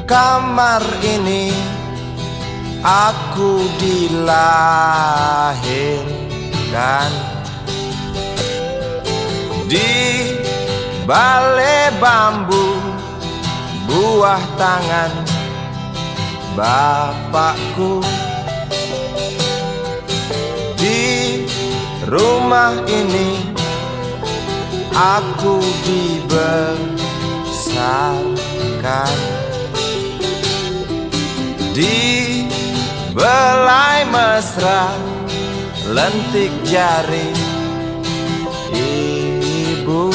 kamar ini aku dilahirkan. Di balai bambu buah tangan bapakku. Di rumah ini aku dibesarkan. Di belai mesra lentik jari ibu.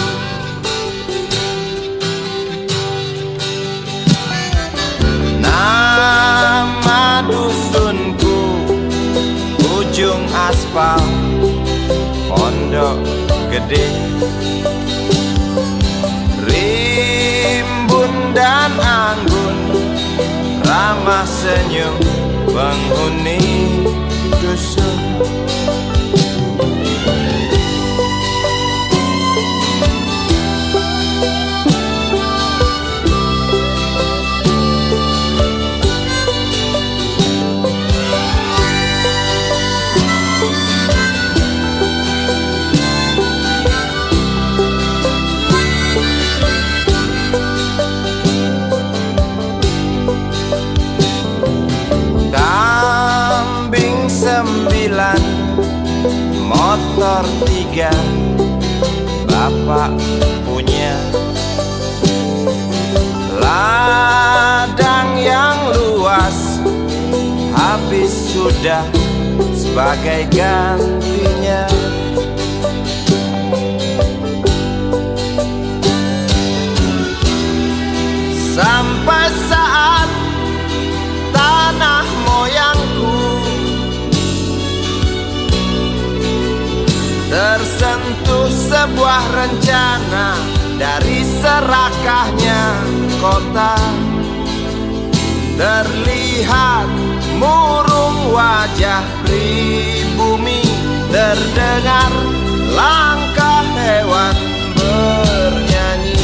Nama dusunku ujung aspal Pondok Gede. Rimbun dan anggun ramah senyum penghuni dusun. Motor 3 bapak punya. Ladang yang luas habis sudah sebagai gantinya. Sampai saat tanah moyangku tersentuh sebuah rencana dari serakahnya kota. Terlihat murung wajah pribumi, terdengar langkah hewan bernyanyi.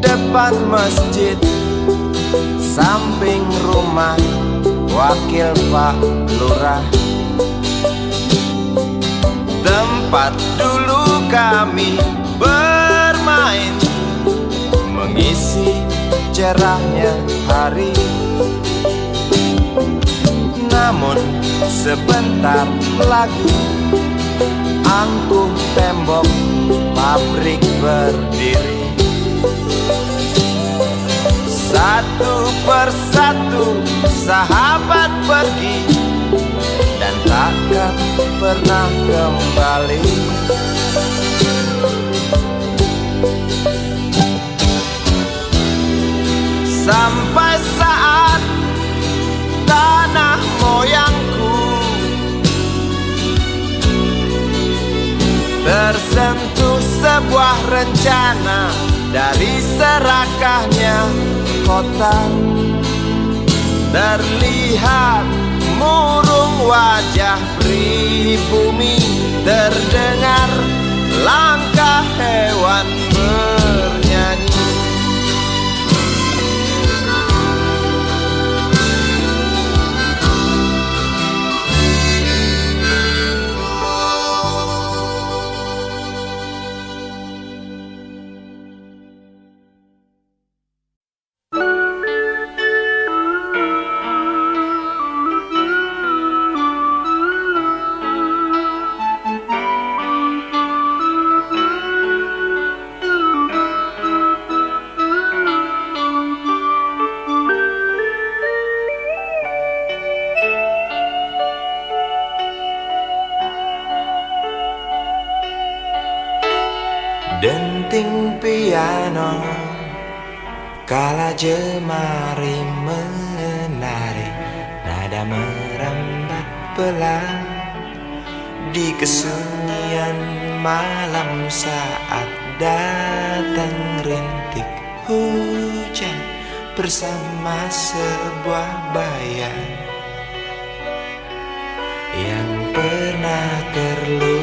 Depan masjid samping rumah wakil Pak Lurah, tempat dulu kami bermain mengisi cerahnya hari. Namun sebentar lagi angkuh tembok pabrik berdiri. Satu persatu sahabat pergi dan takkan pernah kembali. Sampai saat tanah moyangku tersentuh sebuah rencana dari serakahnya kota. Terlihat murung wajah pribumi, terdengar langkah hewan bernyanyi. denting piano kala jemari menari, nada merambat pelan di kesunyian malam saat datang rintik hujan bersama sebuah bayang yang pernah terlupakan.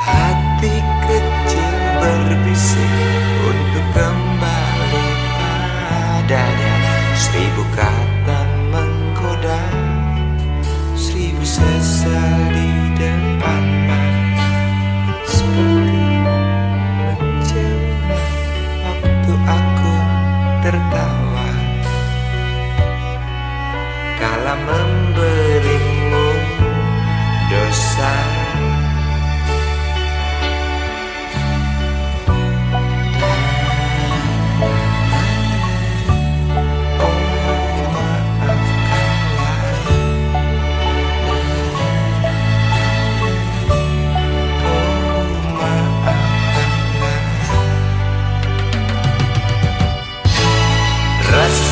Hati kecil berbisik untuk kembali padanya. 1000 kata menggoda, 1000 sesal di depan mata, seperti menjelma waktu aku tertawa kala memberimu dosa.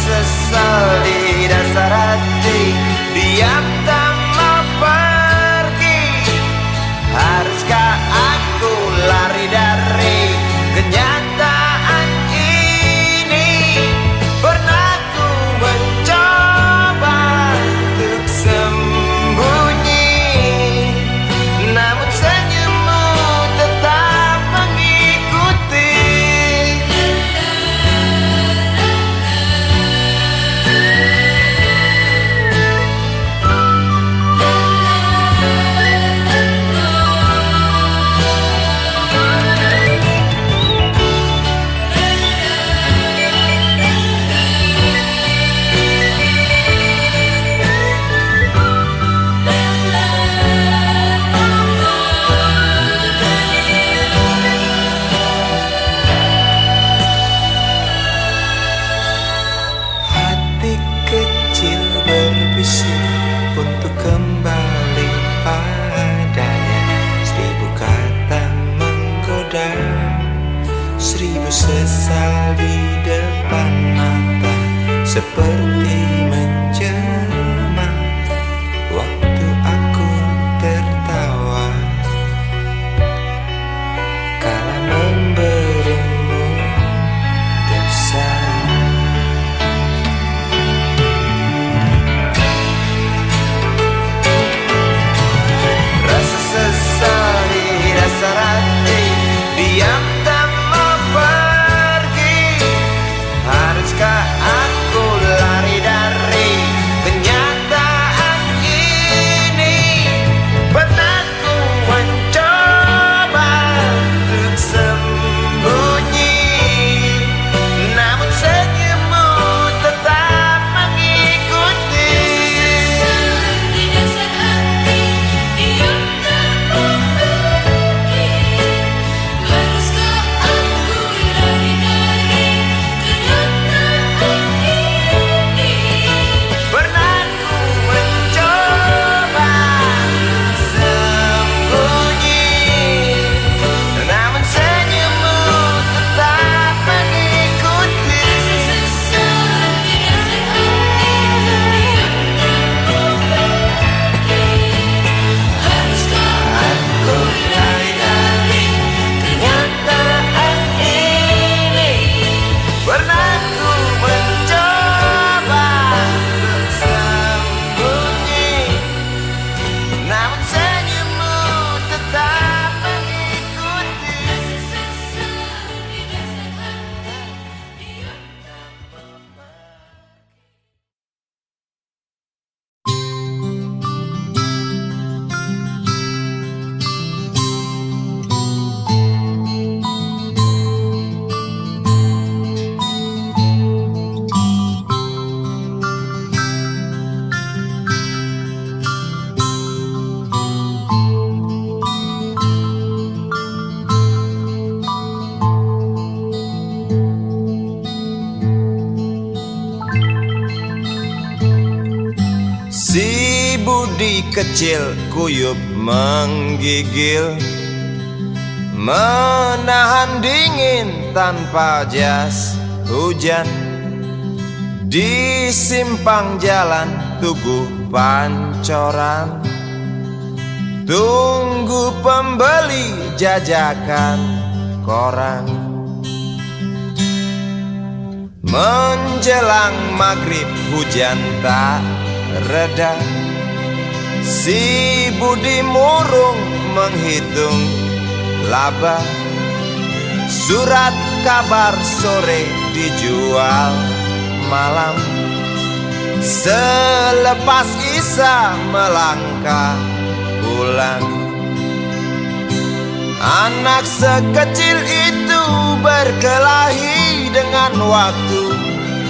Sesal di dasar hati, diam tak mau pergi, budi kecil kuyup menggigil, menahan dingin tanpa jas hujan. Di simpang jalan Tugu Pancoran, tunggu pembeli jajakan koran. Menjelang maghrib hujan tak reda, si budi murung menghitung laba. Surat kabar sore dijual malam, selepas Isya melangkah pulang. Anak sekecil itu berkelahi dengan waktu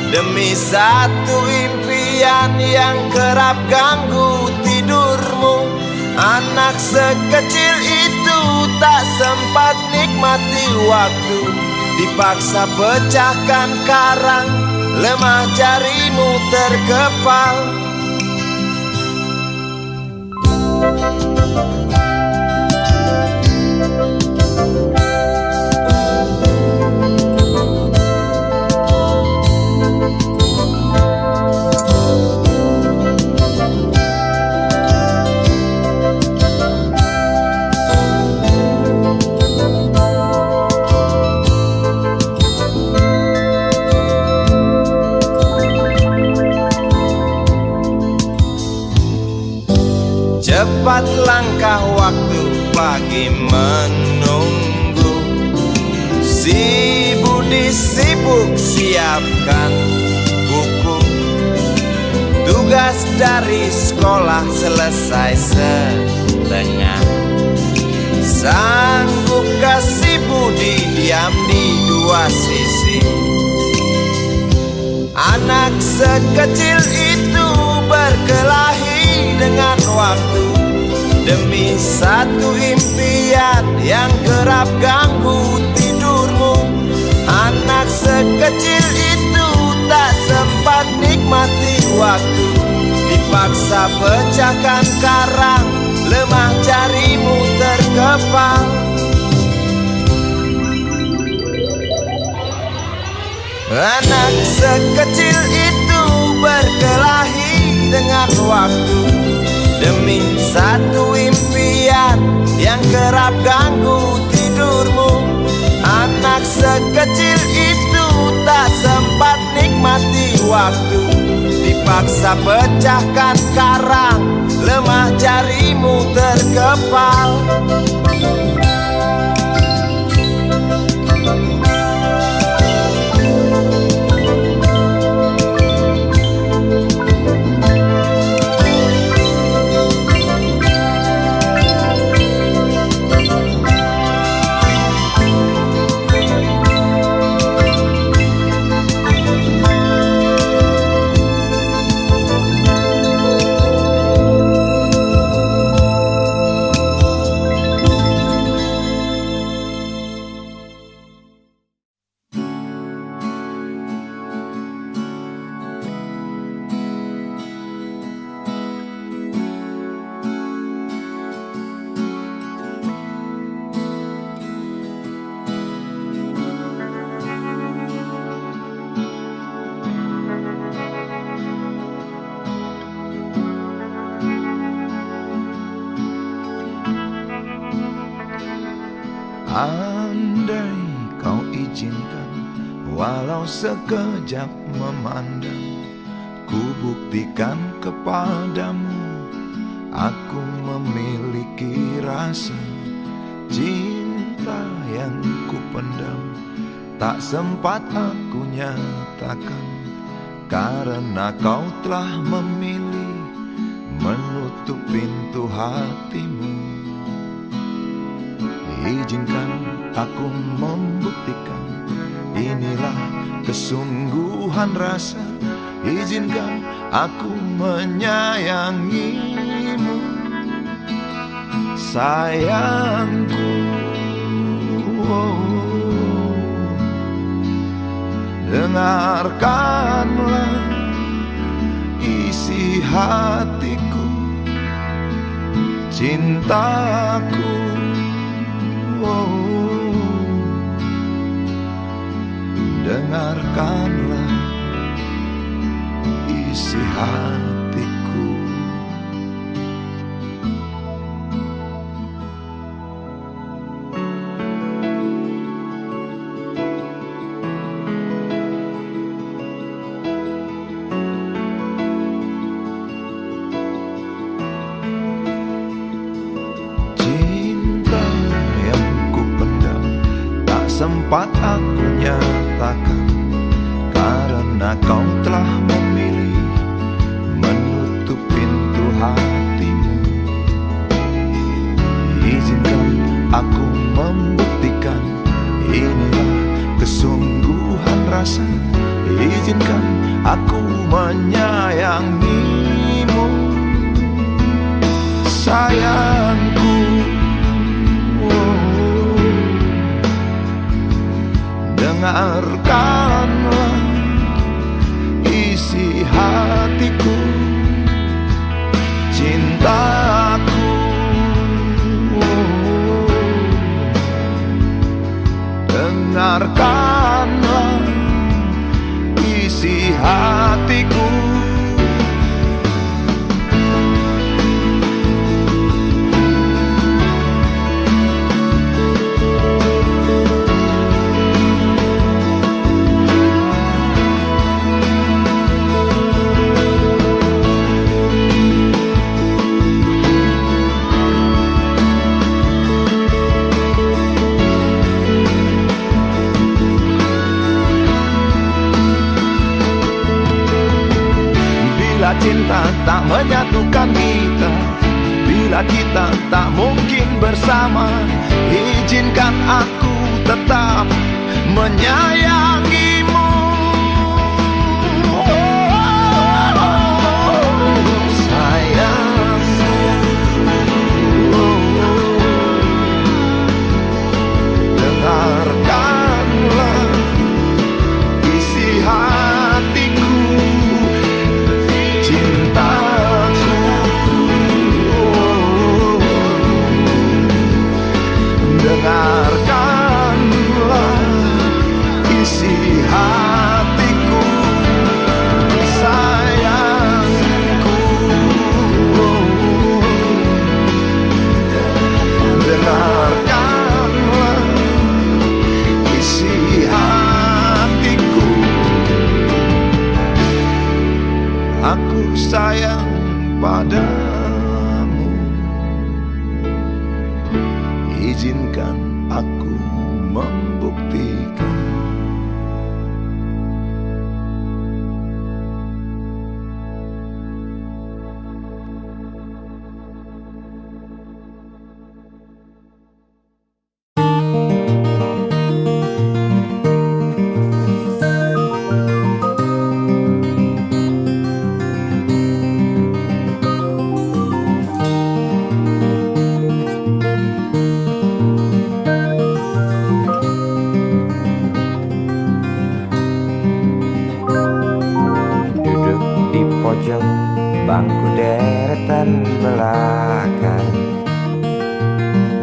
demi satu impian yang kerap ganggu tidurmu. Anak sekecil itu tak sempat nikmati waktu, dipaksa pecahkan karang, lemah jarimu terkepal. Cepat langkah waktu pagi menunggu, si budi sibuk siapkan buku. Tugas dari sekolah selesai setengah, sanggup kasih budi diam di dua sisi. Anak sekecil itu berkelahi dengan waktu demi satu impian yang kerap ganggu tidurmu. Anak sekecil itu tak sempat nikmati waktu, dipaksa pecahkan karang, lemah jarimu terkepal. Anak sekecil itu berkelahi dengan waktu demi satu impian yang kerap ganggu tidurmu. Anak sekecil itu tak sempat nikmati waktu, dipaksa pecahkan karang, lemah jarimu terkepal. Andai kau izinkan, walau sekejap memandang, ku buktikan kepadamu, aku memiliki rasa cinta yang ku pendam. Tak sempat aku nyatakan, karena kau telah memilih menutup pintu hatimu. Izinkan aku membuktikan, inilah kesungguhan rasa. Izinkan aku menyayangimu, sayangku. Dengarkanlah isi hatiku, cintaku. Dengarkanlah isi hatiku. Cinta yang kupendam tak sempat aku nyatakan, karena kau telah memilih menutup pintu hatimu. Izinkan aku membuktikan, inilah kesungguhan rasa. Izinkan aku menyayangimu, sayangku. Dengarkanlah isi hatiku, cintaku. Dengarkanlah isi hatiku. Bila cinta tak menyatukan kita, bila kita tak mungkin bersama, izinkan aku tetap menyayangimu. Sayangku, dengarkanlah isi hatiku, cintaku. Dengarkanlah isi hatiku, sayangku. Dengarkanlah isi hatiku. Aku sayang padamu, izinkan aku membuktikan. Pojok bangku deretan belakang,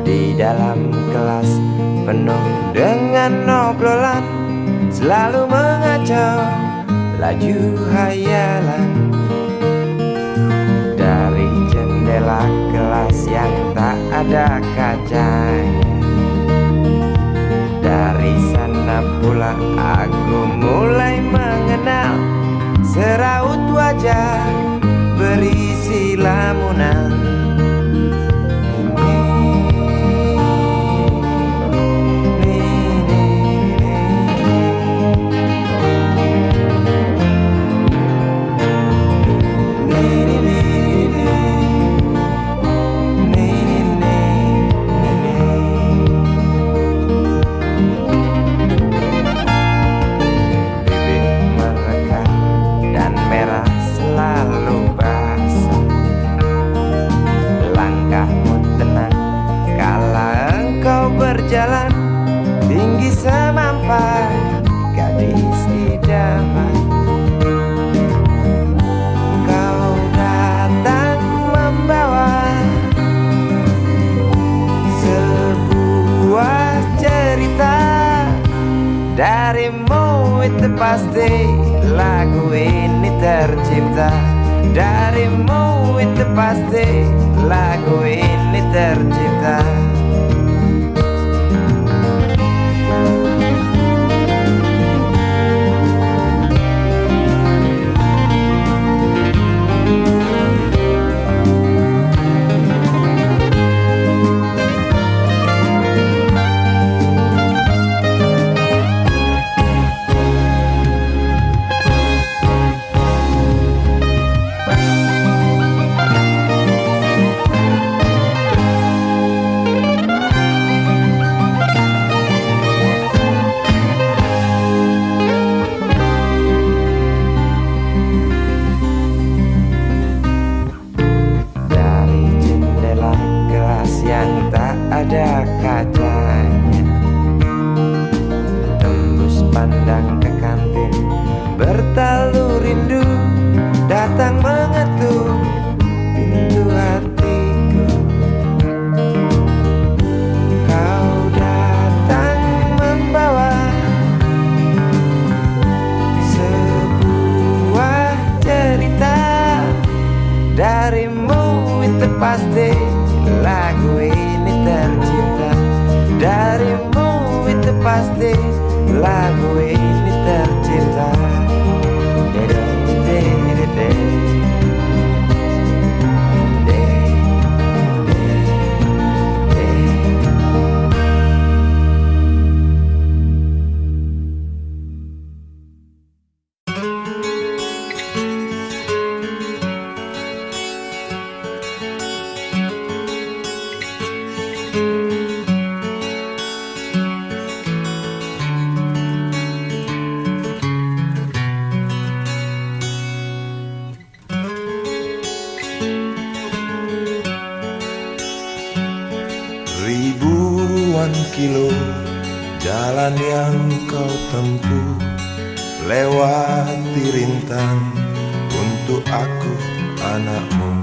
di dalam kelas penuh dengan obrolan, selalu mengacau laju hayalan. Dari jendela kelas yang tak ada kacanya, dari sana pula aku mulai mengenal seraut wajah berisi lamunan. Bibir mereka dan merah selalu pasti lagu ini tercipta darimu, itu pasti lagu ini tercipta. Ada kacanya, tembus pandang ke kantin, bertalu rindu datang mengetuk pintu hatiku. Kau datang membawa sebuah cerita darimu, itu pasti lagu ini tercipta darimu, itu pasti lagu ini tercipta. Ribuan kilo jalan yang kau tempuh, lewati rintang untuk aku anakmu.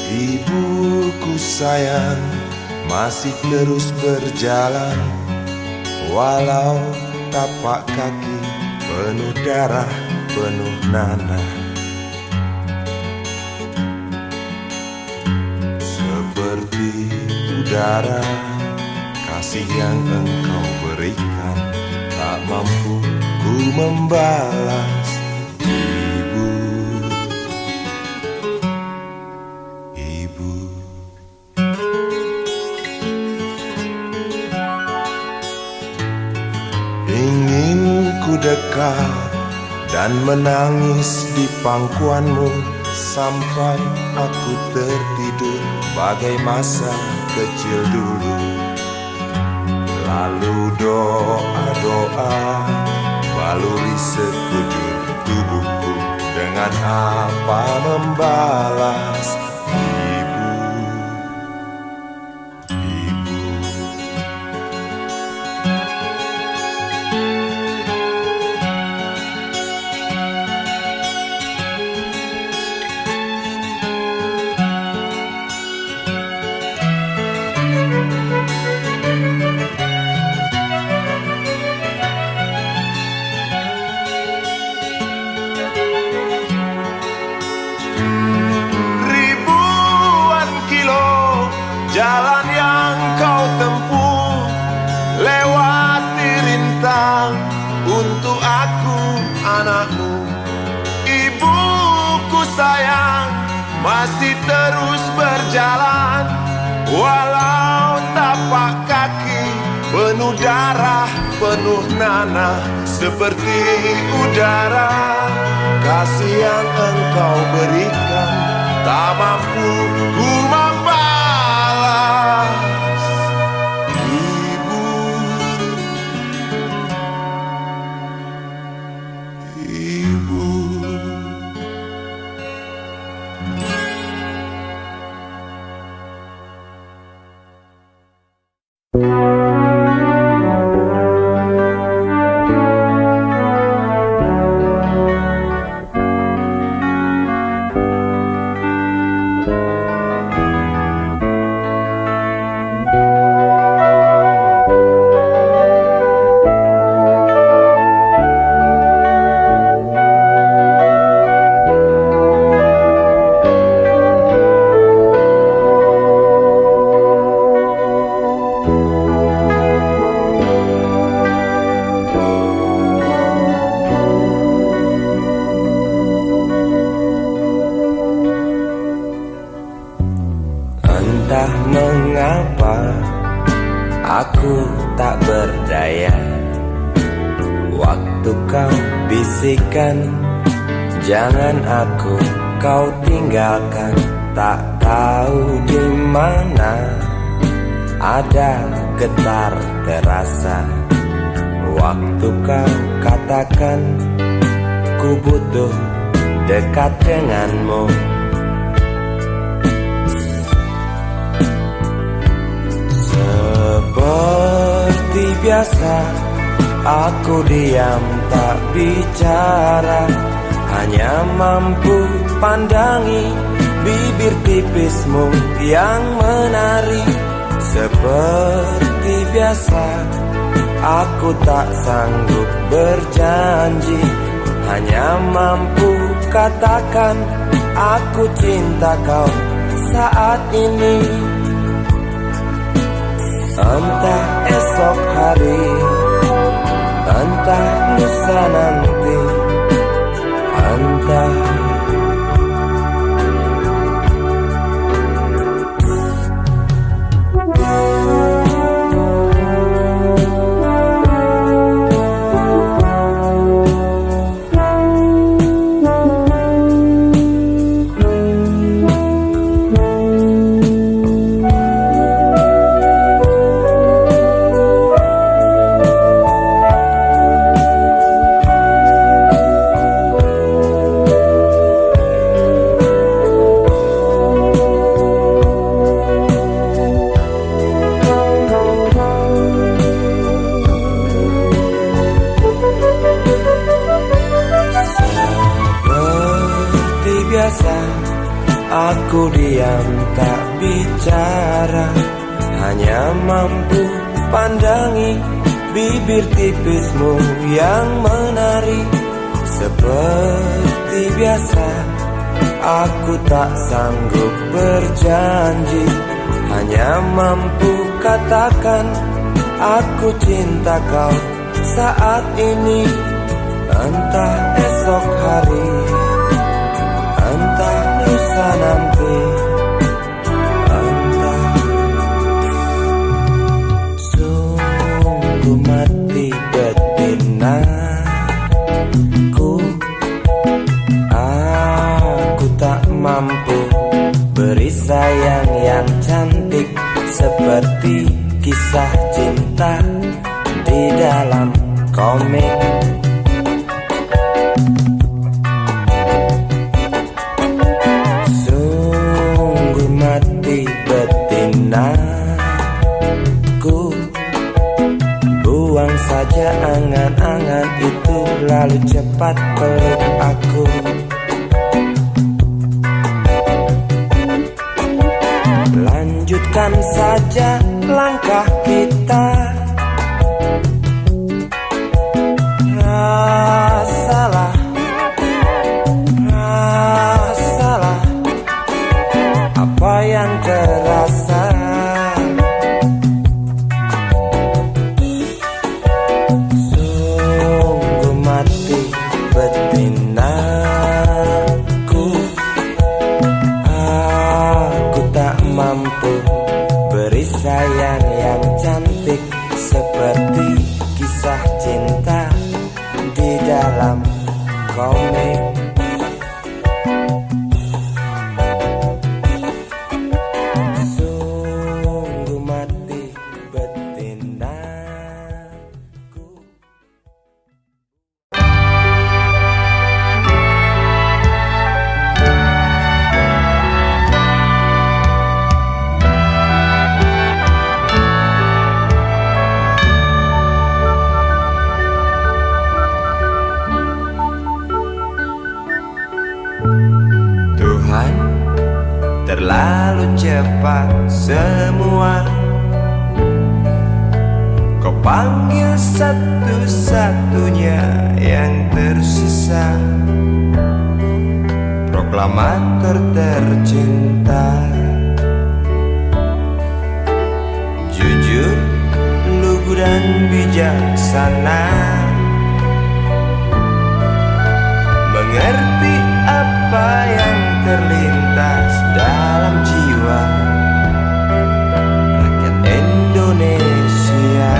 Ibuku sayang masih terus berjalan, walau tapak kaki penuh darah, penuh nanah. Seperti udara, kasih yang engkau berikan tak mampu ku membalas. Ibu, ibu, ingin ku dekat dan menangis di pangkuanmu sampai aku tertidur bagai masa kecil dulu. Lalu doa-doa baluri sekujur tubuhku, dengan apa membalas. Ibu, ibu, jalan yang kau tempuh, lewati rintang untuk aku anakmu. Ibuku sayang masih terus berjalan, walau tapak kaki penuh darah, penuh nanah. Seperti udara, kasih yang engkau berikan tak mampu ku membalas. Ibu, ibu, bisikan, jangan aku kau tinggalkan. Tak tahu di mana ada getar terasa waktu kau katakan ku butuh dekat denganmu. Seperti biasa aku diam tak bicara, hanya mampu pandangi bibir tipismu yang menari. Seperti biasa aku tak sanggup berjanji, hanya mampu katakan aku cinta kau saat ini. Entah esok hari, entah lusa nanti, entah aku diam tak bicara, hanya mampu pandangi bibir tipismu yang menari. Seperti biasa aku tak sanggup berjanji, hanya mampu katakan aku cinta kau saat ini. Entah esok hari, entah lusa nanti, entah. Sungguh mati betinaku, aku tak mampu beri sayang yang cantik seperti kisah cinta di dalam komik. Betinaku, buang saja angan-angan itu, lalu cepat peluk aku. Lanjutkan saja langkah kita, rasalah apa yang terasa. Sungguh mati betinaku, aku tak mampu beri sayang yang cantik seperti kisah cinta di dalam komik. Terlalu cepat semua, kau panggil satu-satunya yang tersisa, proklamator tercinta. Jujur, lugu dan bijaksana, mengerti apa yang terlintas dalam jiwa rakyat Indonesia.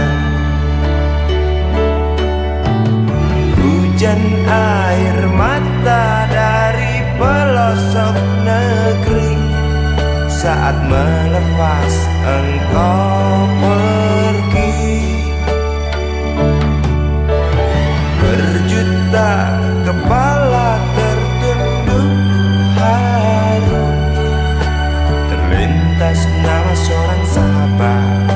Hujan air mata dari pelosok negeri saat melepas engkau pergi. Berjuta kepala tertunduk haru, terlintas nama seorang sahabat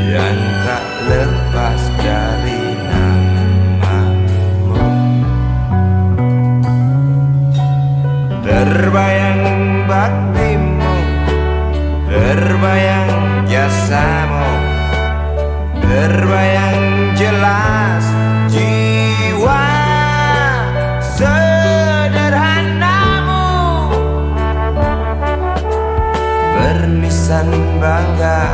yang tak lepas dari namamu. Terbayang baktimu, terbayang jasamu, terbayang jelas jiwa sederhanamu, bernisan bangga,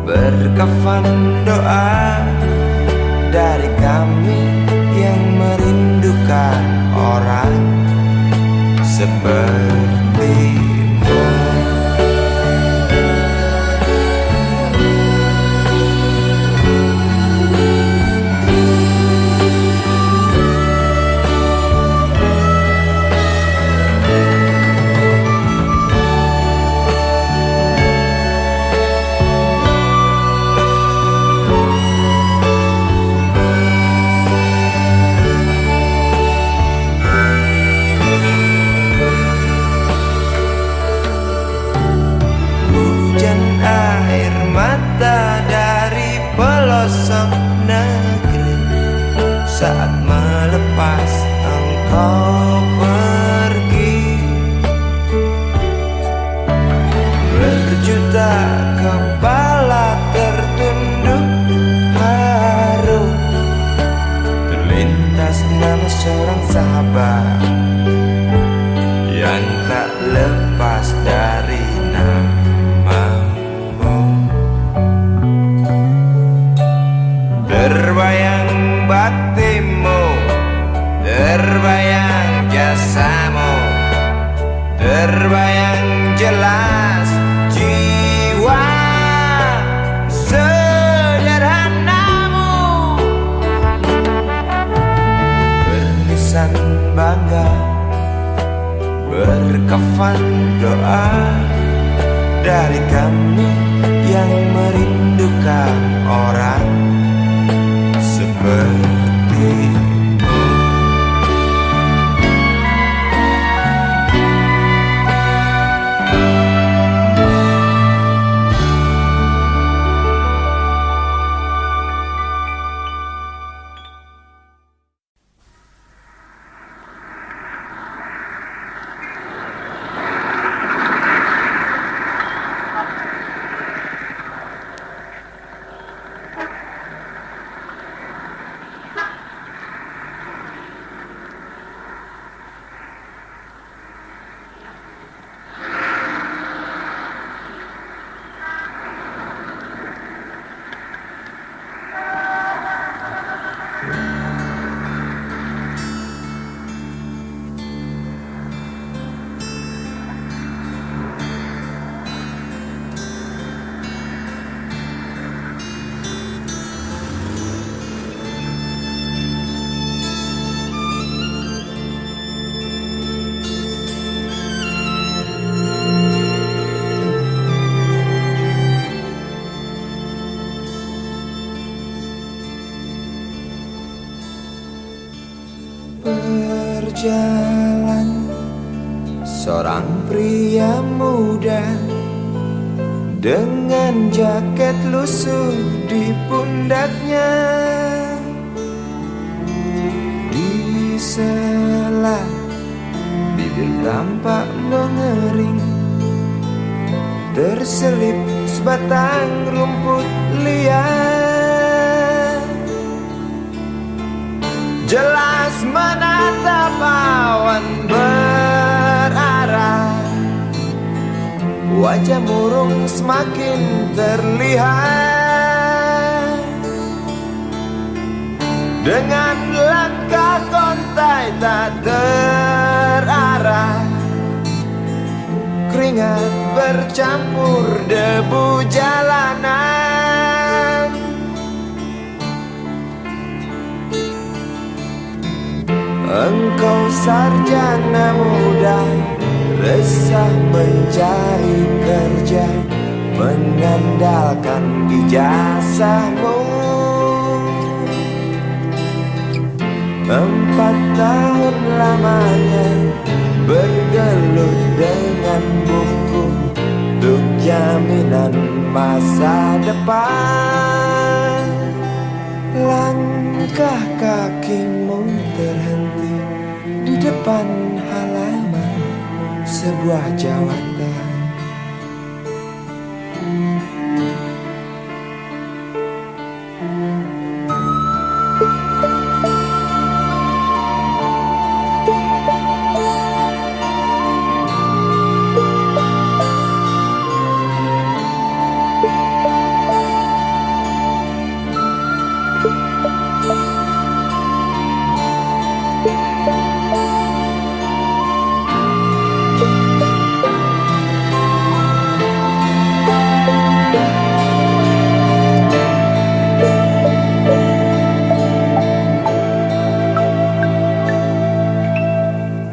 berkafan doa dari kami yang merindukan orang sepertimu. Pelosok negeri saat melepas engkau pergi. Berjuta kepala tertunduk haru, terlintas nama seorang sahabat yang tak lepas dari namamu. Terbayang baktimu, terbayang jasamu, terbayang jelas jiwa sederhanamu, bernisan bangga, berkafan doa dari kami yang merindukan orang sepertimu. Berjalan seorang pria muda dengan jaket lusuh di pundaknya. Di sela bibir tampak mengering, terselip sebatang rumput liar. Jelas menatap awan berarah, wajah murung semakin terlihat. Dengan langkah kontai tak terarah, keringat bercampur debu jalanan. Engkau sarjana muda, resah mencari kerja, mengandalkan ijazahmu. 4 tahun lamanya bergelut dengan buku untuk jaminan masa depan. Langkah kakimu terhenti di depan halaman sebuah jawatan.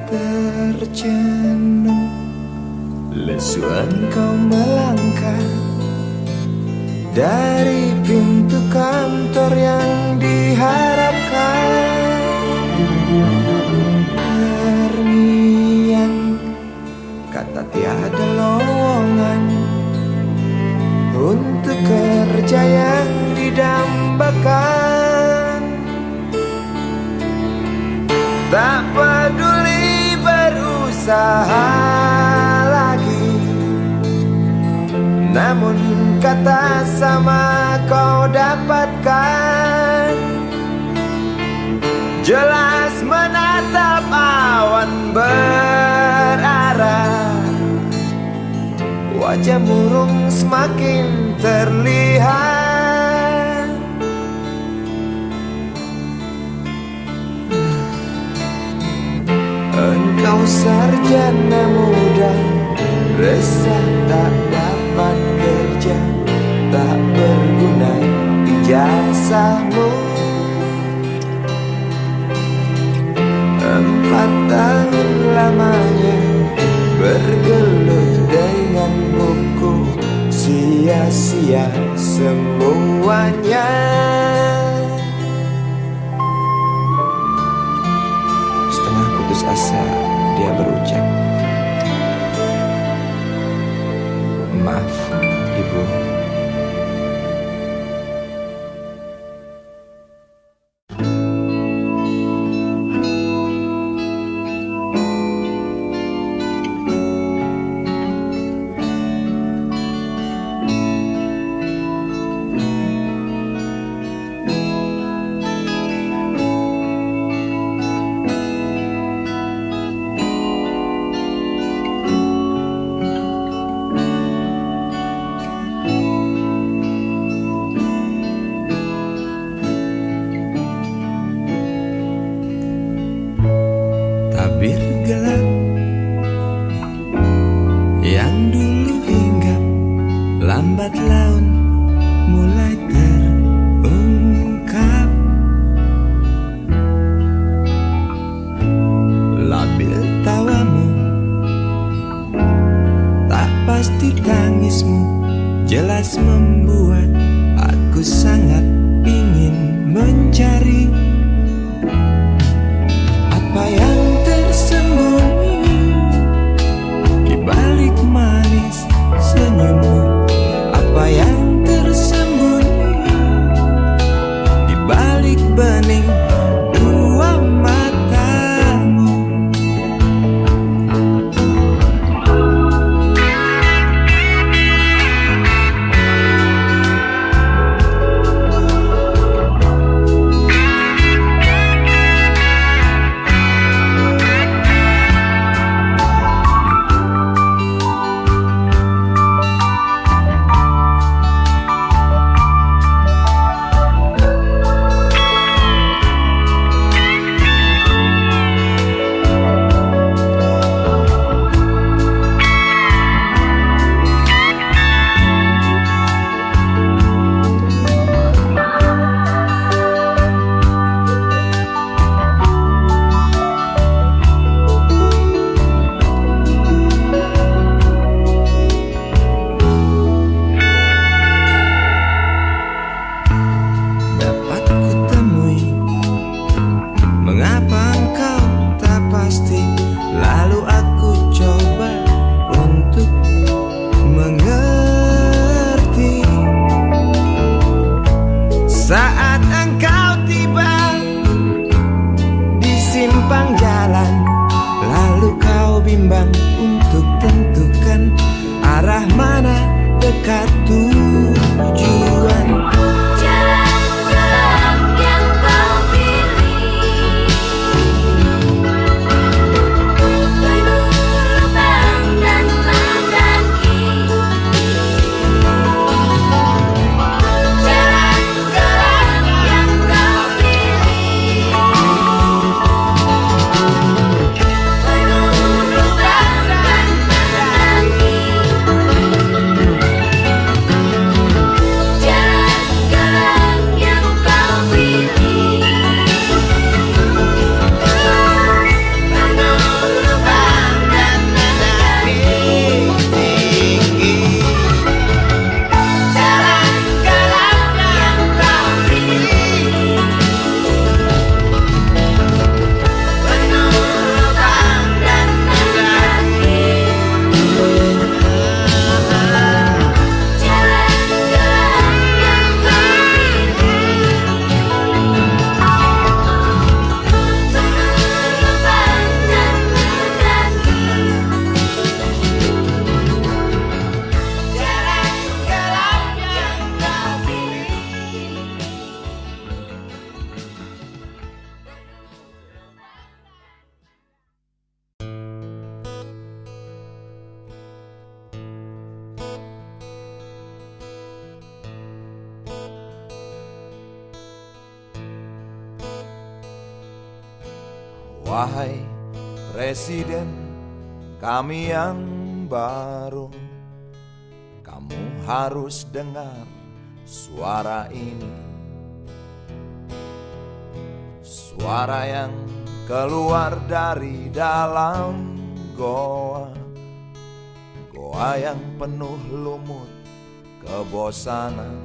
Terjenuh, lesu engkau melangkah dari pintu kantor yang diharapkan. Terngiang kata tiada lowongan untuk kerja yang didambakan. Tak peduli berusaha lagi, namun kata sama kau dapatkan. Jelas menatap awan berarah, wajah murung semakin terlihat. Engkau sarjana muda, resah tak dapat kerja, tak berguna ijazahmu. 4 tahun lamanya bergelut dengan buku, sia-sia semuanya. Setengah putus asa dia berucap, "Maaf, Ibu." Tabir gelap yang dulu hinggap, lambat laun mulai terungkap. Labil tawamu, tak pasti tangismu, jelas membuat aku sangat ingin mencari apa yang tersembunyi di balik manis senyummu. Apa yang tersembunyi di balik bening dua matamu. Kenapa engkau tak pasti? Lalu aku coba untuk mengerti. Saat engkau tiba di simpang jalan, lalu kau bimbang untuk tentukan arah mana dekat tujuan. Jalan gelap yang kau pilih, penuh lubang dan mendaki. Jalan gelap yang kau pilih, penuh lubang dan mendaki. Jalan gelap yang kau pilih, penuh lubang dan mendaki. Jalan gelap yang kau pilih, penuh lubang dan mendaki. Jalan gelap yang kau pilih, penuh lubang dan mendaki. Jalan gelap yang kau pilih. Wahai Presiden kami yang baru, kamu harus dengar suara ini. Suara yang keluar dari dalam goa, goa yang penuh lumut kebosanan.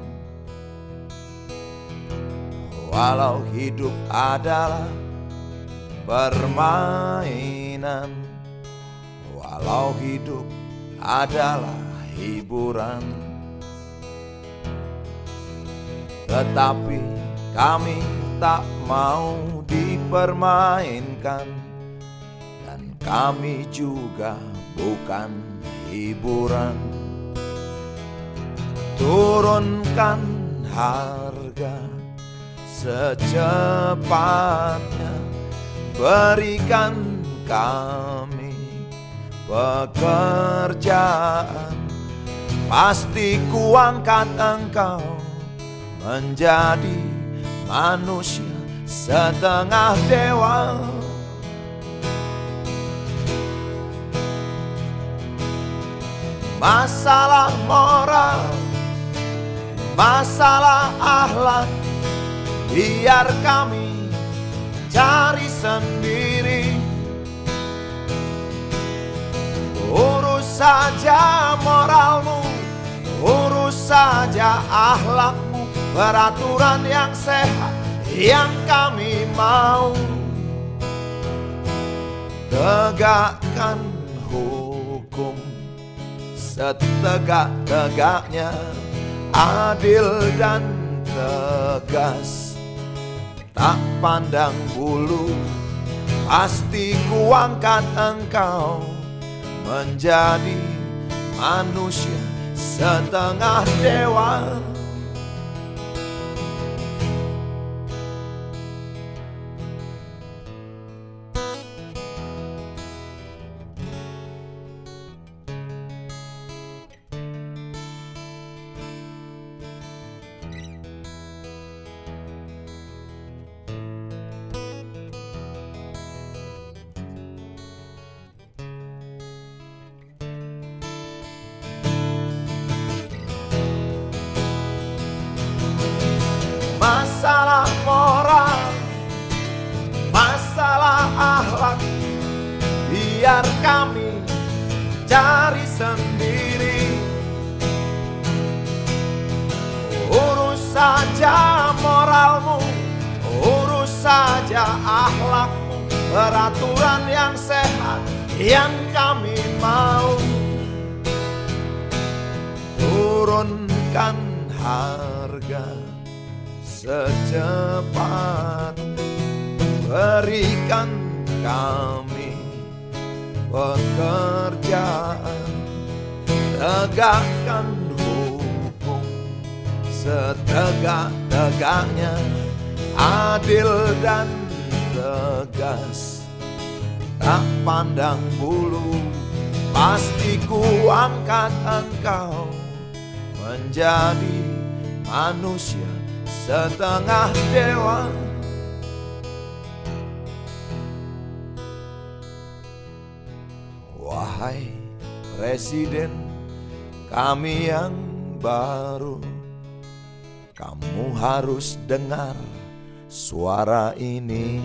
Walau hidup adalah permainan, walau hidup adalah hiburan, tetapi kami tak mau dipermainkan, dan kami juga bukan hiburan. Turunkan harga secepatnya, berikan kami pekerjaan. Pasti kuangkat engkau menjadi manusia setengah dewa. Masalah moral, masalah akhlak, biar kami cari sendiri. Urus saja moralmu, urus saja akhlakmu, peraturan yang sehat yang kami mau. Tegakkan hukum setegak-tegaknya, adil dan tegas, tak pandang bulu. Pasti kuangkat engkau menjadi manusia setengah dewa. Masalah moral, masalah akhlak, biar kami cari sendiri. Urus saja moralmu, urus saja akhlakmu, peraturan yang sehat yang kami mau. Turunkan harga secepat, berikan kami pekerjaan, tegakkan hukum setegak-tegaknya, adil dan tegas, tak pandang bulu. Pasti ku angkat engkau menjadi manusia setengah dewa. Wahai Presiden kami yang baru, kamu harus dengar suara ini.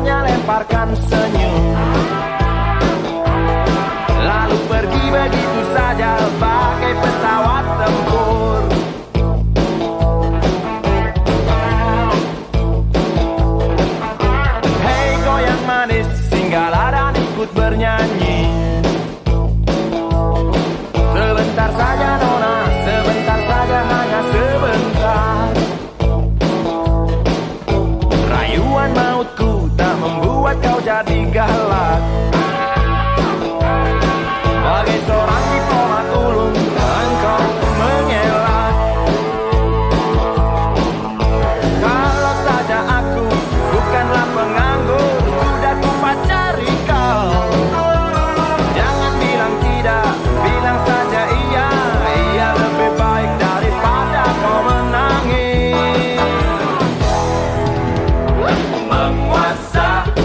Lemparkan senyum, lalu pergi begitu saja bagai pesawat tempur. Hei goyang manis, singgahlah dan ikut bernyanyi. Sebentar saja nona, sebentar saja, hanya sebentar. Rayuan mautku tak membuat kau jadi galak. Bagai seorang diplomat ulung, engkau mengelak. Kalau saja aku bukanlah penganggur, sudah ku pacari kau. Jangan bilang tidak, bilang saja iya. Iya lebih baik daripada kau menangis.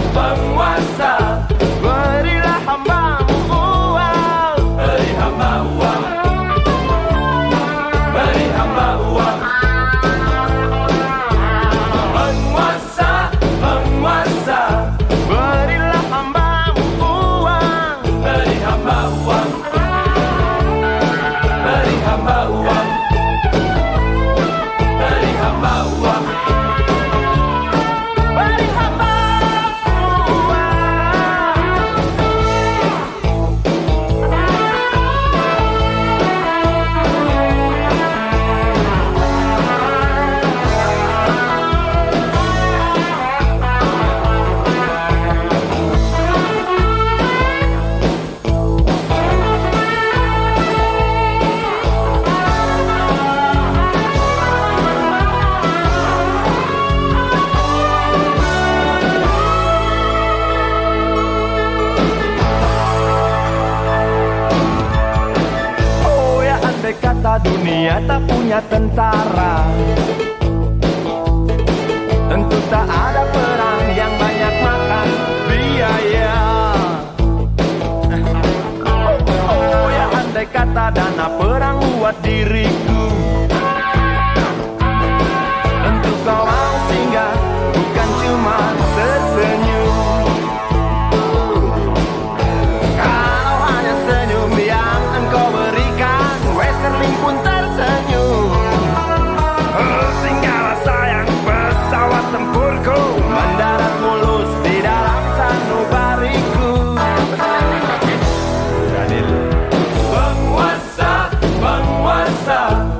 Penguasa, berilah hambamu uang. Beri hamba uang. Beri hamba uang. Penguasa, berilah hambamu uang. Beri hamba uang. Beri hamba uang. Beri hamba uang. Kata dunia tak punya tentara, tentu tak ada perang yang banyak makan biaya. Oh ya, andai kata dana perang buat diriku, tentu kau mau singgah, bukan cuma tersenyum. Kalau hanya senyum yang engkau berikan, Westerling pun tersenyum. Singgahlah sayang, pesawat tempurku mendarat mulus di dalam sanubariku. Penguasa,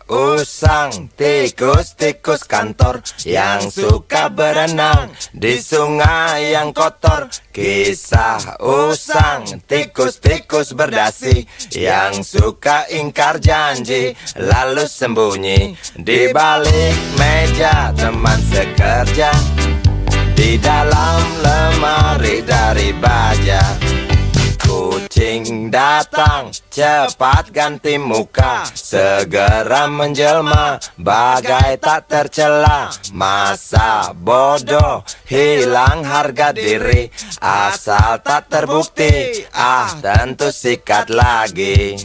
usang, tikus-tikus kantor yang suka berenang di sungai yang kotor. Kisah usang, tikus-tikus berdasi yang suka ingkar janji lalu sembunyi di balik meja teman sekerja, di dalam lemari dari baja. Kucing datang, cepat ganti muka, segera menjelma, bagai tak tercela. Masa bodoh, hilang harga diri, asal tak terbukti, tentu sikat lagi.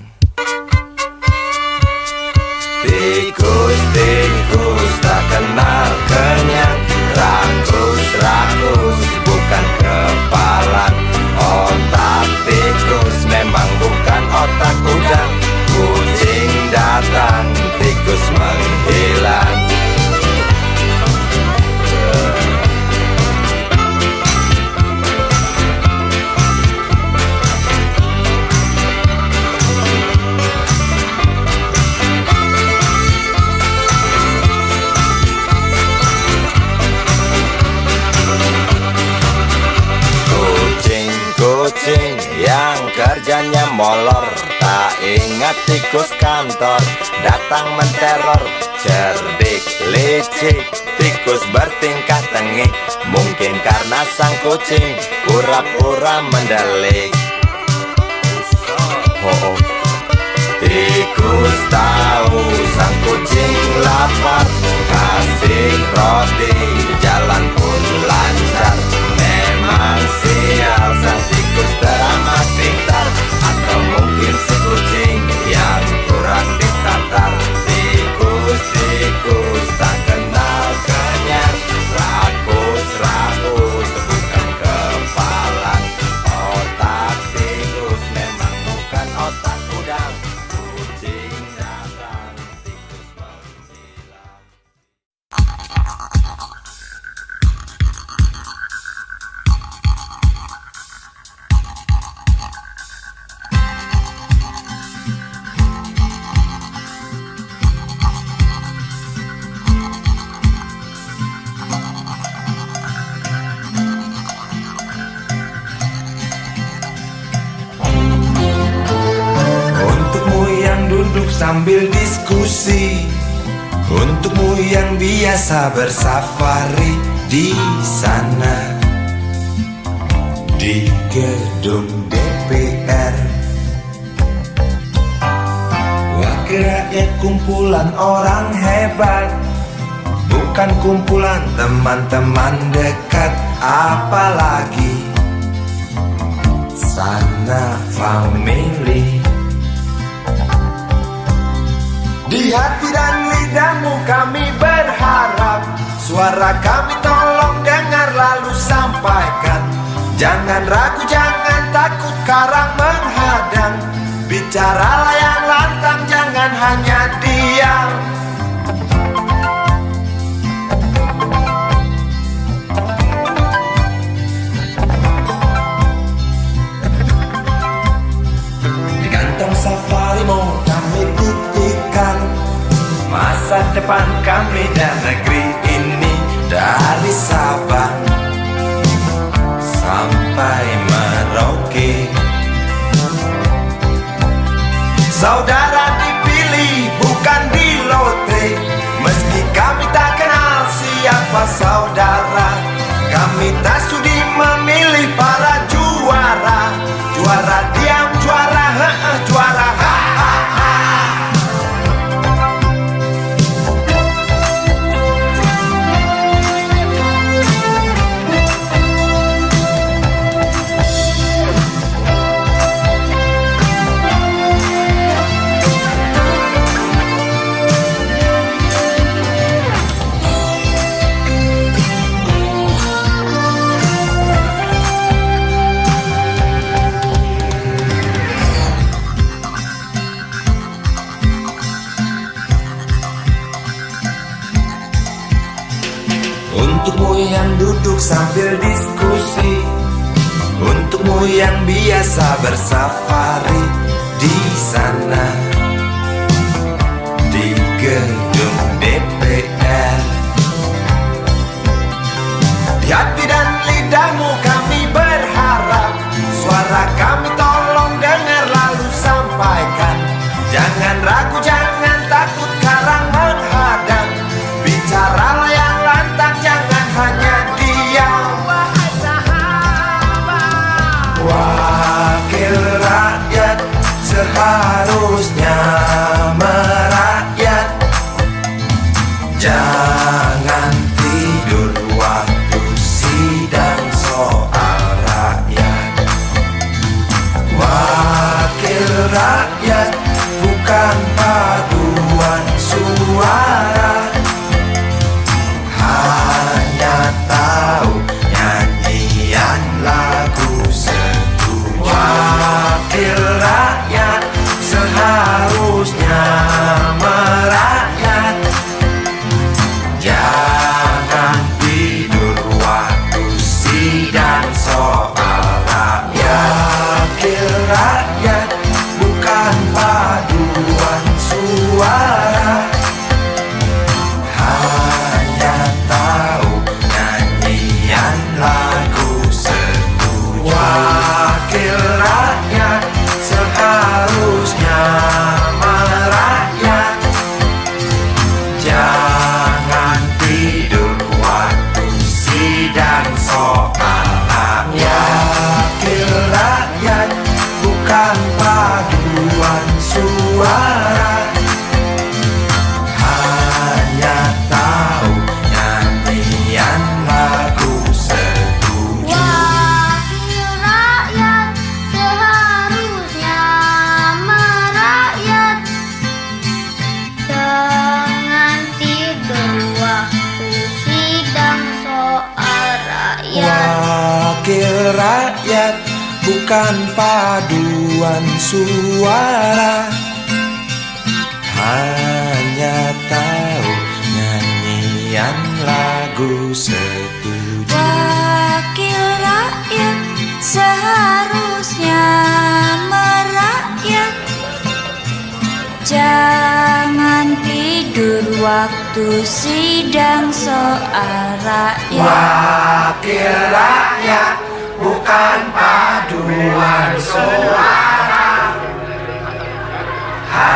Tikus-tikus tak kenal kenyang, rakus-rakus bukan kepalan. Otak tikus memang bukan otak udang. Kucing datang, tikus menghilang. Kucing yang kerjanya molor, tak ingat tikus kantor datang menteror. Cerdik, licik, tikus bertingkah tengik, mungkin karena sang kucing pura-pura mendelik. Tikus tahu sang kucing lapar, kasih roti, jalan pun lancar. Memang sial sang tikus teramat pintar, atau mungkin si kucing yang kurang ditatar. Tikus-tikus tak kenal kenyang, rakus-rakus bukan kepalan. Otak tikus memang bukan otak udang. Kucing datang, tikus menghilang. Untukmu yang duduk sambil diskusi, untukmu yang biasa bersafari di sana, di gedung DPR. Wakil rakyat kumpulan orang hebat, bukan kumpulan teman-teman dekat. Apalagi sana family. Di hati dan lidahmu kami berharap, suara kami tolong dengar lalu sampaikan. Jangan ragu, jangan takut karang menghadang, bicaralah yang lantang, jangan hanya diam. Di kantong safarimu kami titipkan masa depan kami dan negeri ini, dari Sabang sampai Merauke. Saudara dipilih bukan di lotre, meski kami tak kenal siapa saudara. Kami tak sudi memilih para juara, juara diam, juara juara Untukmu yang duduk sambil diskusi, untukmu yang biasa bersafari di sana, di gedung DPR. Di hati dan lidahmu kami berharap, suara kami tolong dengar lalu sampaikan. Jangan ragu, jangan takut karang menghadang. Bicaralah yang lantang, jangan hanya diam. Wahai sahabat, Wakil rakyat seharusnya merakyat. Jangan tidur waktu sidang soal rakyat. Wakil rakyat bukan paduan suara, hanya tahu nyanyian lagu setuju. Wakil rakyat seharusnya merakyat. Jangan tidur waktu sidang soal rakyat. Wakil rakyat bukan paduan suara, hanya tahu nyanyian lagu setuju. Wakil rakyat seharusnya merakyat. Jangan tidur waktu sidang soal rakyat. Wakil rakyat bukan paduan suara, hanya tahu nyanyian lagu setuju. Wakil rakyat seharusnya merakyat. Jangan tidur waktu sidang soal rakyat. Wakil rakyat bukan paduan suara, hanya tahu nyanyian lagu setuju. Wakil rakyat seharusnya merakyat. Jangan tidur waktu sidang soal rakyat. Wakil rakyat bukan paduan suara,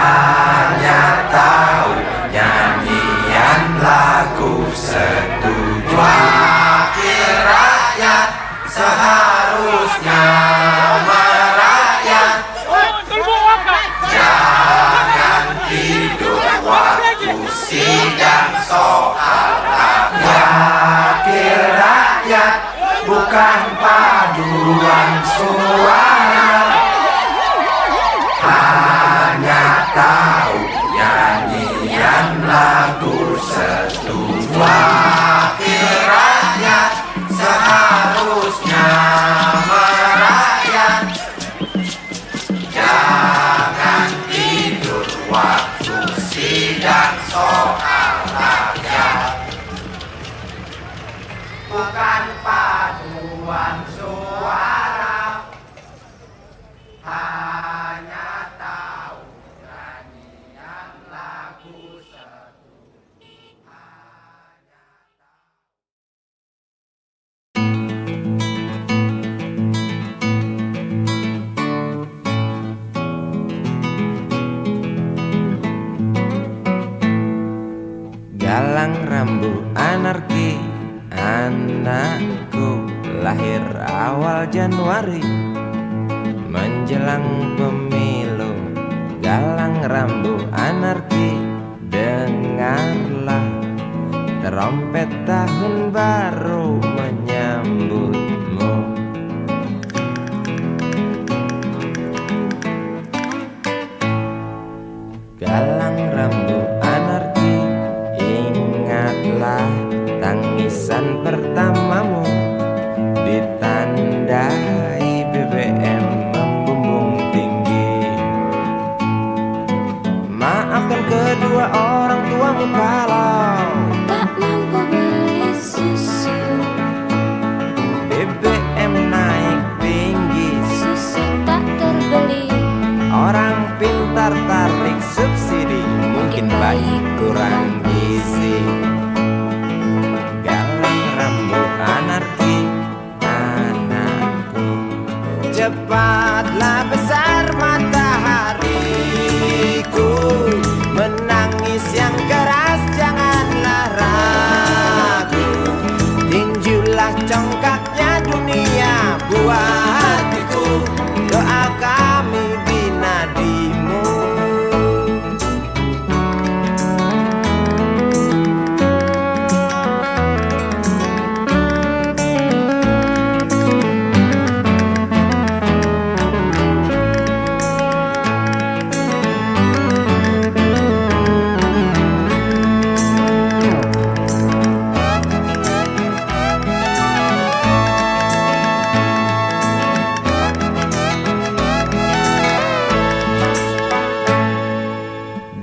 hanya tahu nyanyian lagu setuju. Wakil rakyat seharusnya merakyat. Jangan tidur waktu sidang soal rakyat. Wakil rakyat bukan paduan suara, hanya tahu nyanyian lagu setuju. Wakil rakyat seharusnya merakyat. Jangan tidur waktu sidang soal rakyat. Bukan paduan suara, hanya tahu nyanyian lagu setuju. Galang rambu anarki, anakku lahir awal Januari menjelang pemilu. Galang rambu anarki, dengarlah trompet tahun baru menyambutmu. Galang rambu anarki, ingatlah tangisan pertamamu ditandai BBM membumbung tinggi. Maafkan kedua orang tuamu kalau Tak mampu beli susu, Cepatlah besar matahariku, menangis yang keras janganlah ragu. Tinjulah congkaknya dunia buah hatiku, doa kami di nadimu.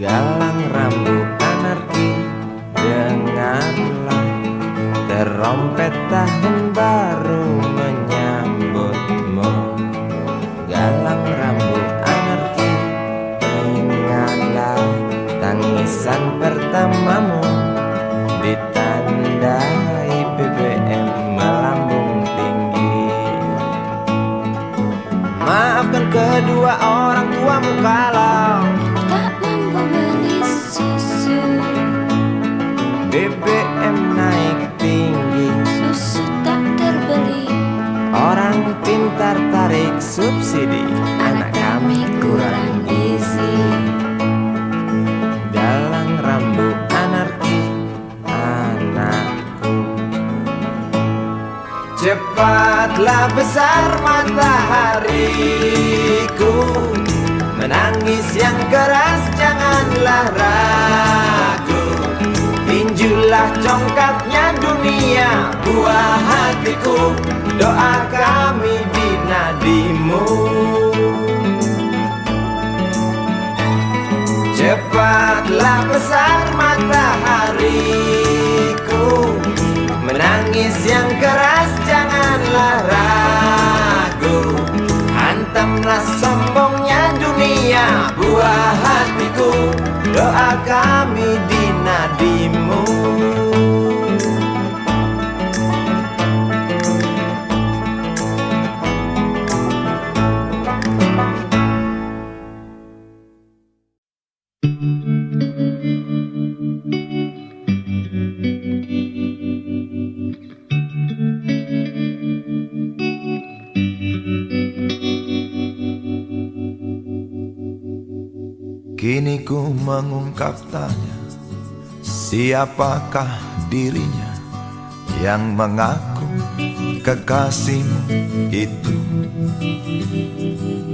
Galang rambut anarki, dengarlah terompet tahun baru menyambutmu. Galang rambut anarki, ingatlah tangisan pertamamu, ditandai BBM melambung tinggi. Maafkan kedua orang tuamu kalau tak mampu beli susu, BBM naik tinggi. susu tak terbeli. Orang pintar tarik subsidi, anak kami kurang gizi. Galang rambut anarki, anakku. Cepatlah besar matahariku, menangis yang keras janganlah ragu. Tinjulah congkaknya dunia buah hatiku, doa kami di nadimu. Cepatlah besar matahariku, menangis yang keras janganlah ragu. Hantamlah sombongnya dunia buah hatiku, doa kami di nadimu. Kini ku mengungkap tanya, siapakah dirinya yang mengaku kekasihmu itu?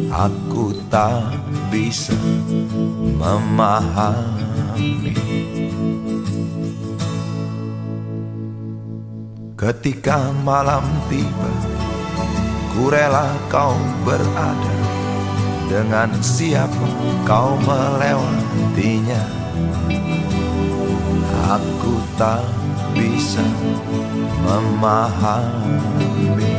Aku tak bisa memahami. Ketika malam tiba, ku rela kau berada. Dengan siapa kau melewatinya, aku tak bisa memahami.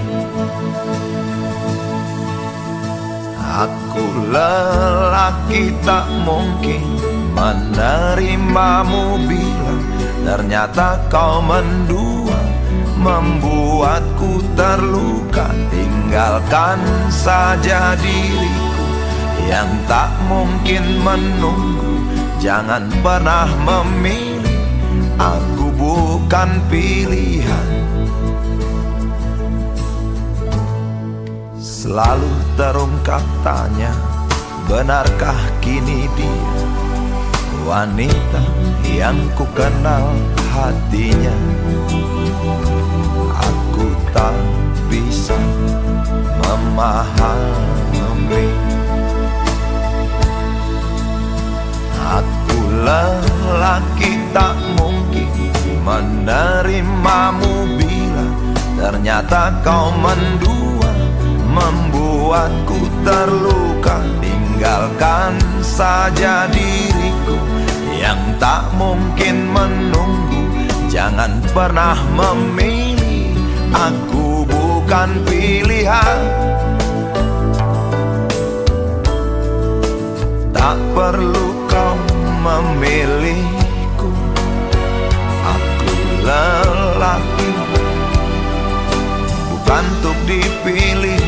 Aku lelaki tak mungkin menerimamu bila ternyata kau mendua, membuatku terluka. Tinggalkan saja diriku yang tak mungkin menunggu. Jangan pernah memilih, aku bukan pilihan. Selalu terungkap tanya, benarkah kini dia wanita yang ku kenal hatinya? Aku tak bisa memahami. Aku lelaki tak mungkin menerimamu bila ternyata kau mendua, membuatku terluka. Tinggalkan saja diriku yang tak mungkin menunggu. Jangan pernah memilih, aku bukan pilihan. Tak perlu kau memilihku, aku lelaki bukan untuk dipilih.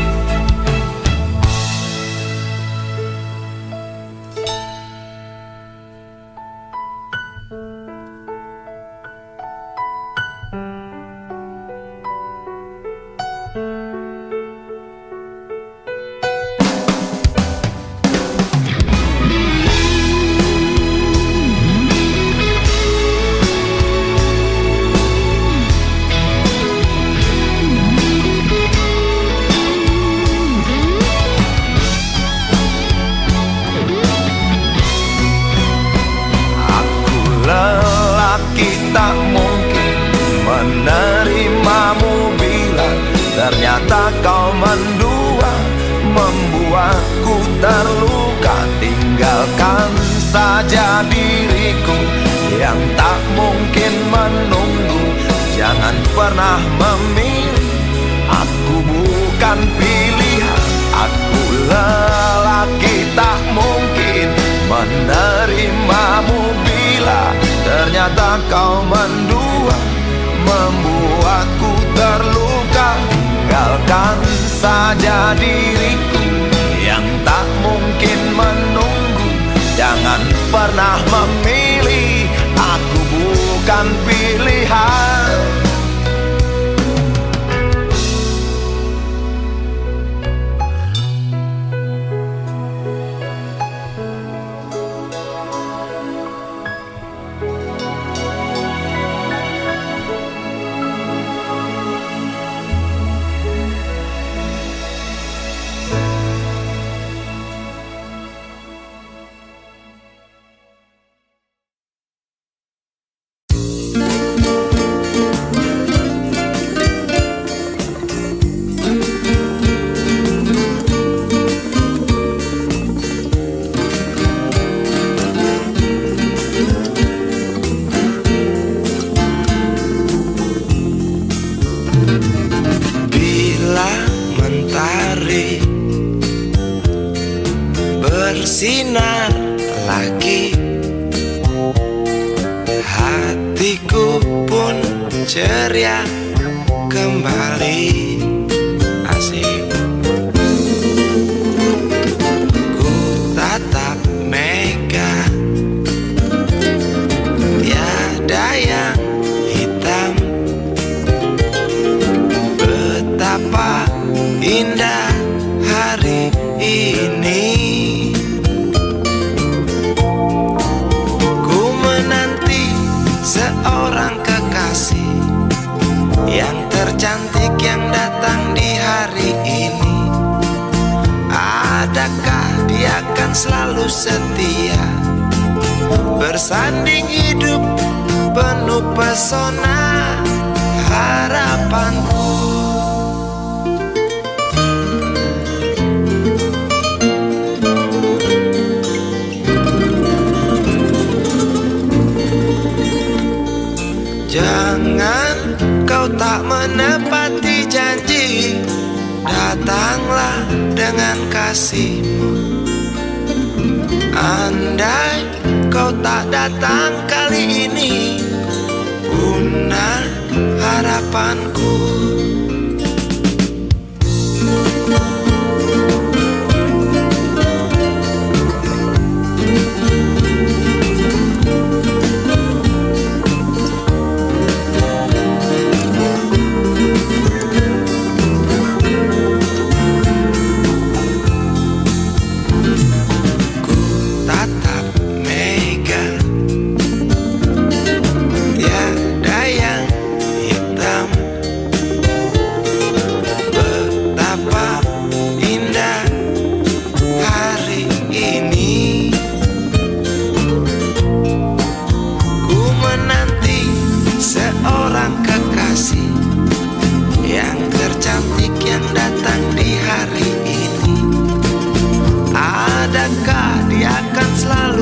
mendua, membuatku terluka. Tinggalkan saja diriku yang tak mungkin menunggu. Jangan pernah memilih, aku bukan pilihan. Aku lelaki tak mungkin menerimamu bila ternyata kau mendua, membuatku terluka. Tinggalkan saja diriku yang tak mungkin menunggu. Jangan pernah memilih, aku bukan pilihan. Bersinar lagi, hatiku pun ceria kembali. Asik. Ku tatap mega, tiada yang hitam. Betapa indah hari ini. Seorang kekasih yang tercantik yang datang di hari ini. Adakah dia akan selalu setia, bersanding hidup penuh pesona harapanku. Jangan kau tak menepati janji, datanglah dengan kasihmu. Andai kau tak datang kali ini, punah harapanku.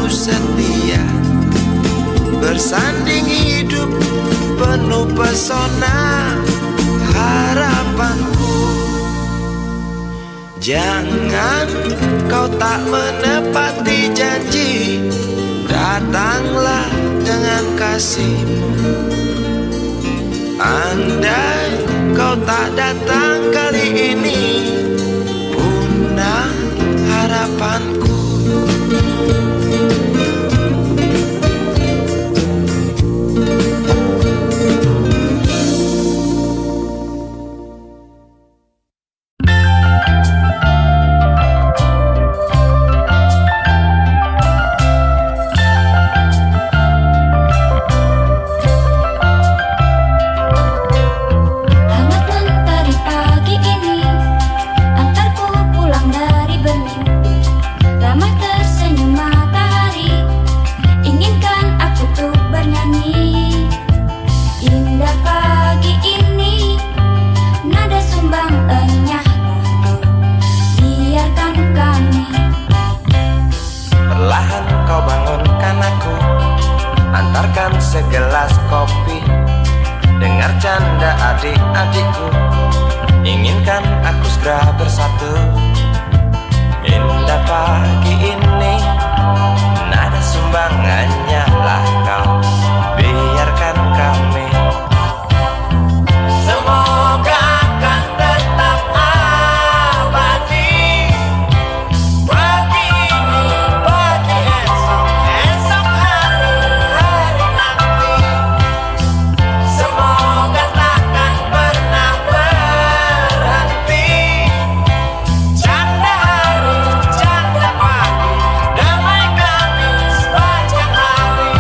Setia, bersanding hidup penuh pesona harapanku. Jangan kau tak menepati janji, datanglah dengan kasihmu. Andai kau tak datang kali ini, punah harapanku. Hangat mentari pagi ini sudah bersatu. Indah pagi ini, nada sumbangannya lah kau. Biarkan kami. Semoga akan tetap abadi. Pagi ini, pagi esok, esok hari, hari nanti. Semoga takkan pernah berhenti. Canda hari, canda pagi, damai kami sepanjang hari.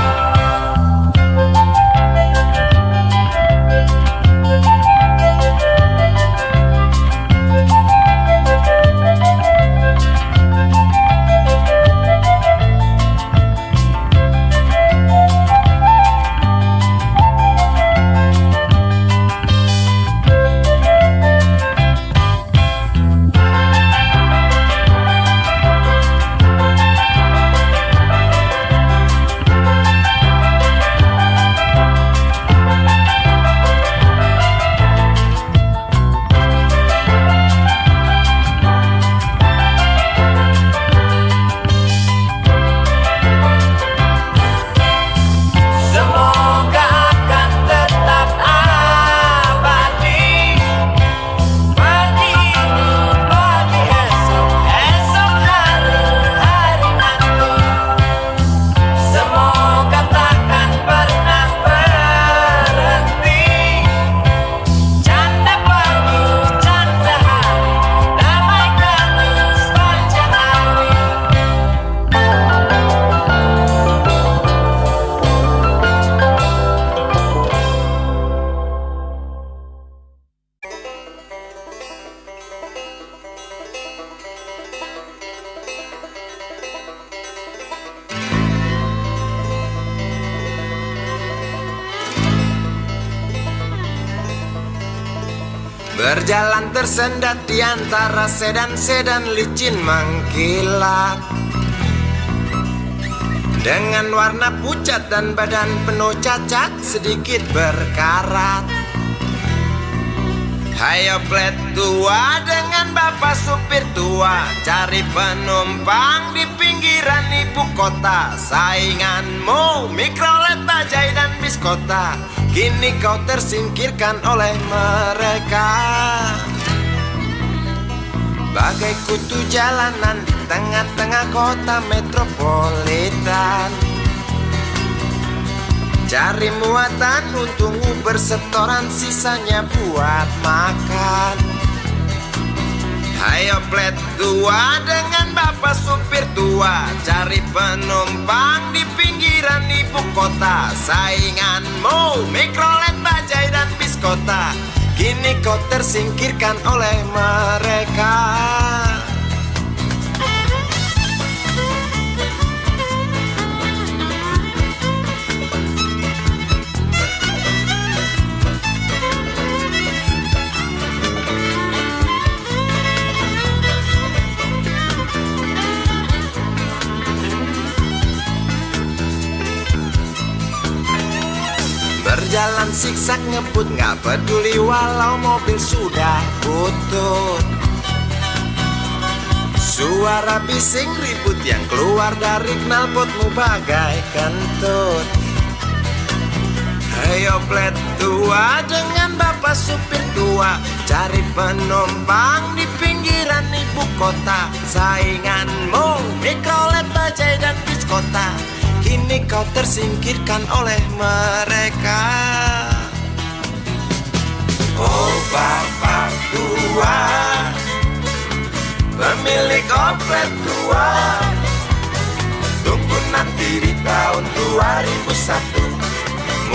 Semoga akan tetap abadi. Pagi ini, pagi esok, esok hari, hari nanti. Semoga takkan pernah berhenti. Canda pagi, canda hari, damai kami sepanjang hari. Berjalan tersendat di antara sedan-sedan licin mengkilat, dengan warna pucat dan badan penuh cacat sedikit berkarat. Hayo plet tua dengan bapak supir tua, cari penumpang di pinggiran ibu kota. Sainganmu Mikrolet, Bajai dan Biskota, kini kau tersingkirkan oleh mereka. Bagai kutu jalanan di tengah-tengah kota metropolitan, cari muatan untungmu bersetoran, sisanya buat makan. Hayo plet tua dengan bapak supir tua, cari penumpang di pinggiran ibu kota. Sainganmu Mikrolet, Bajai dan Biskota, kini kau tersingkirkan oleh mereka. Berjalan siksak ngebut, gak peduli walau mobil sudah butut. Suara bising ribut yang keluar dari knalpotmu bagai kentut. Ayo plet tua dengan bapak supir tua, cari penumpang di pinggiran ibu kota. Sainganmu Mikrolet, Bajai dan Biskota, kini kau tersingkirkan oleh mereka. Oh bapak tua, pemilik oplet tua, tunggu nanti di tahun 2001.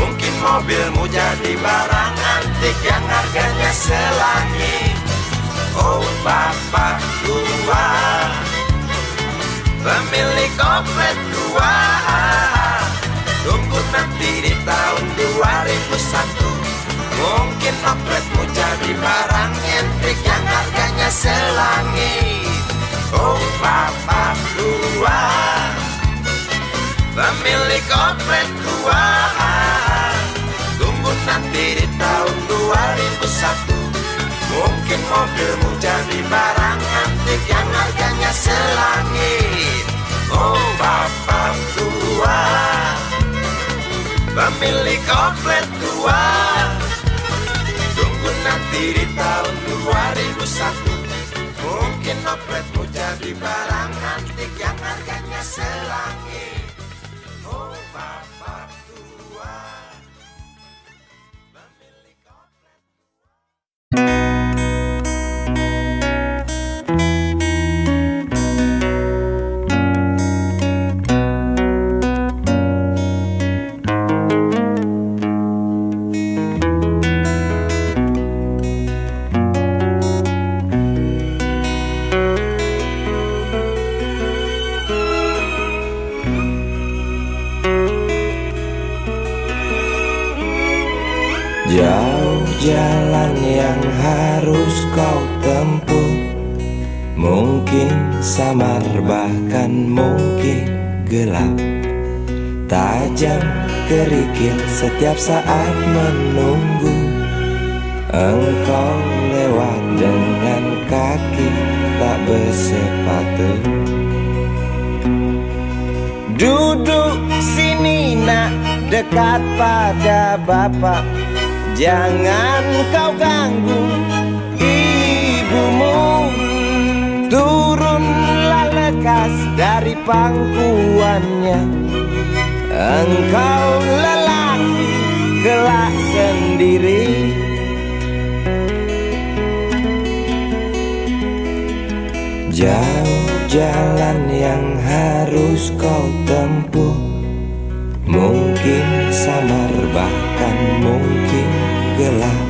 Mungkin mobilmu jadi barang antik yang harganya selangit. Oh bapak tua, pemilik oplet tua, tunggu nanti di tahun 2001. Mungkin opletmu jadi barang antik yang harganya selangit. Oh bapak tua, pemilik oplet tua, tunggu nanti di tahun 2001. Mungkin mobilmu jadi barang antik yang harganya selangit. Oh bapak tua, pemilik oplet tua, tunggu nanti di tahun 2001 mungkin opletmu jadi barang antik yang harganya selangit. Oh bapak tua, pemilik oplet. Jauh jalan yang harus kau tempuh, mungkin samar bahkan mungkin gelap, tajam kerikil setiap saat menunggu engkau lewat dengan kaki tak bersepatu. Duduk sini nak, dekat pada bapak, jangan kau ganggu ibumu. Turunlah lekas dari pangkuannya, engkau lelaki kelak sendiri. Jauh jalan yang harus kau tempuh, mungkin samar bahkan mungkin gelap.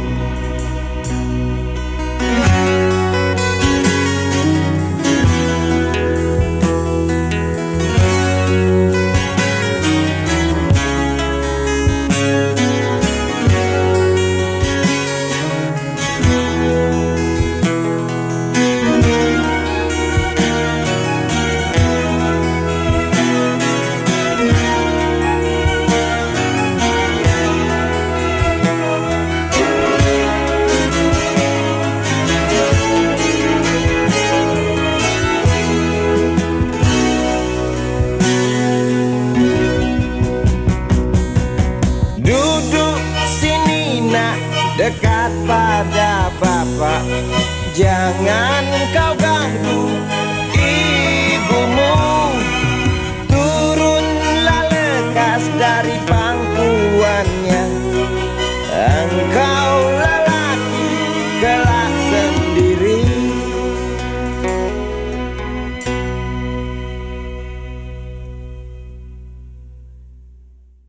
Dekat pada bapak, jangan kau ganggu ibumu. Turunlah lekas dari pangkuan